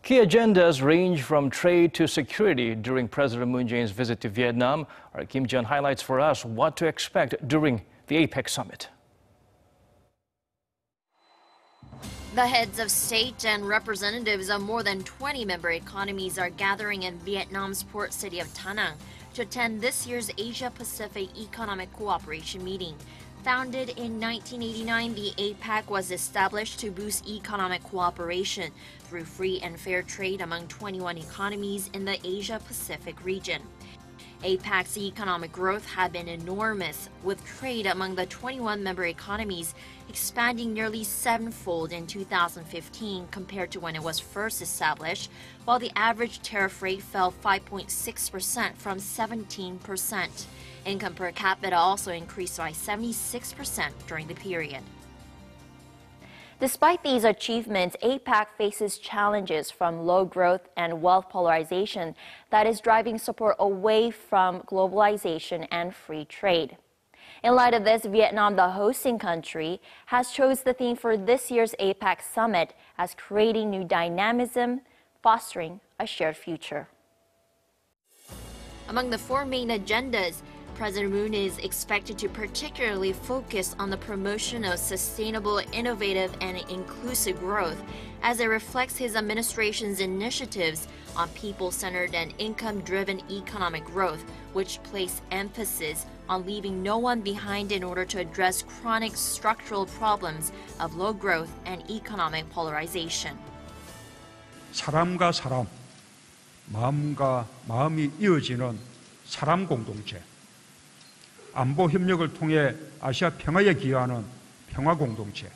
Key agendas range from trade to security during President Moon Jae-in's visit to Vietnam. Our Kim Ji-yeon highlights for us what to expect during the APEC summit. The heads of state and representatives of more than 20 member economies are gathering in Vietnam's port city of Danang to attend this year's Asia-Pacific Economic Cooperation meeting. Founded in 1989, the APEC was established to boost economic cooperation through free and fair trade among 21 economies in the Asia-Pacific region. APEC's economic growth had been enormous, with trade among the 21 member economies expanding nearly sevenfold in 2015 compared to when it was first established, while the average tariff rate fell 5.6% from 17%. Income per capita also increased by 76% during the period. Despite these achievements, APEC faces challenges from low growth and wealth polarization that is driving support away from globalization and free trade. In light of this, Vietnam, the hosting country, has chosen the theme for this year's APEC summit as creating new dynamism, fostering a shared future. Among the four main agendas, President Moon is expected to particularly focus on the promotion of sustainable, innovative, and inclusive growth as it reflects his administration's initiatives on people-centered and income-driven economic growth, which place emphasis on leaving no one behind in order to address chronic structural problems of low growth and economic polarization. 사람과 사람, 마음과 마음이 이어지는 사람 공동체. 안보 협력을 통해 아시아 평화에 기여하는 평화 공동체,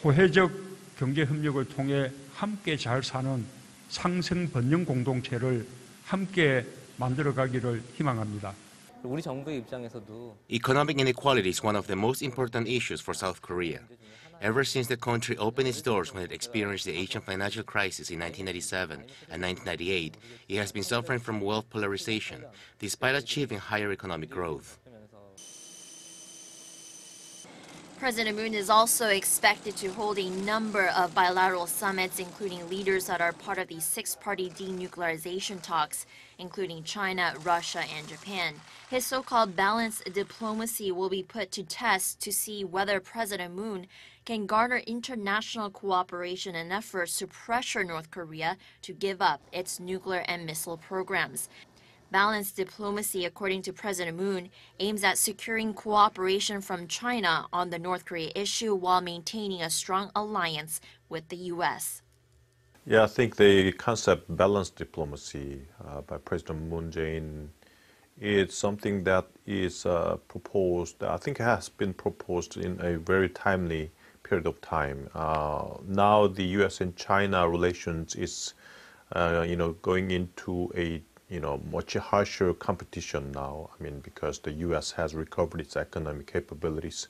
호혜적 경제 협력을 통해 함께 잘 사는 상생 번영 공동체를 함께 만들어가기를 희망합니다. 우리 정부의 입장에서도 Economic inequality is one of the most important issues for South Korea. Ever since the country opened its doors when it experienced the Asian financial crisis in 1997 and 1998, it has been suffering from wealth polarization, despite achieving higher economic growth. President Moon is also expected to hold a number of bilateral summits, including leaders that are part of the six-party denuclearization talks, including China, Russia, and Japan. His so-called balanced diplomacy will be put to test to see whether President Moon can garner international cooperation and efforts to pressure North Korea to give up its nuclear and missile programs. Balanced diplomacy, according to President Moon, aims at securing cooperation from China on the North Korea issue while maintaining a strong alliance with the U.S. Yeah, I think the concept balanced diplomacy by President Moon Jae-in is something that is proposed, I think it has been proposed in a very timely period of time. Now the U.S. and China relations is, going into a much harsher competition now. I mean, because the U.S. has recovered its economic capabilities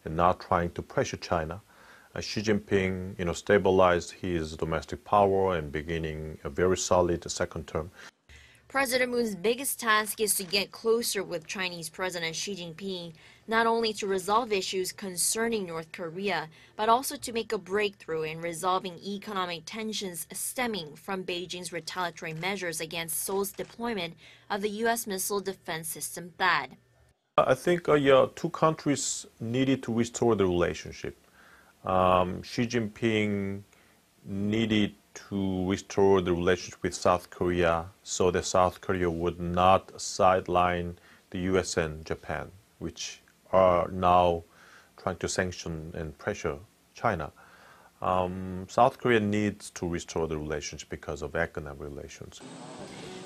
and now trying to pressure China. Xi Jinping, stabilized his domestic power and beginning a very solid second term. President Moon's biggest task is to get closer with Chinese President Xi Jinping, not only to resolve issues concerning North Korea, but also to make a breakthrough in resolving economic tensions stemming from Beijing's retaliatory measures against Seoul's deployment of the U.S. missile defense system THAAD. I think two countries needed to restore the relationship. Xi Jinping needed to restore the relationship with South Korea so that South Korea would not sideline the US and Japan, which are now trying to sanction and pressure China. South Korea needs to restore the relationship because of economic relations.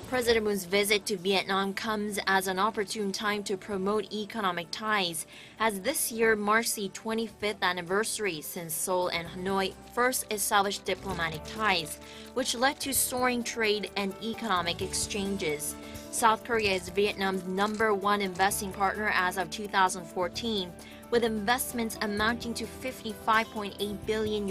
President Moon's visit to Vietnam comes as an opportune time to promote economic ties, as this year marks the 25th anniversary since Seoul and Hanoi first established diplomatic ties, which led to soaring trade and economic exchanges. South Korea is Vietnam's #1 investing partner as of 2014, with investments amounting to $55.8 billion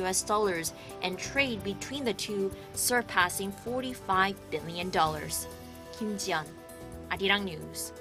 and trade between the two surpassing $45 billion. Kim Ji-yeon, Arirang News.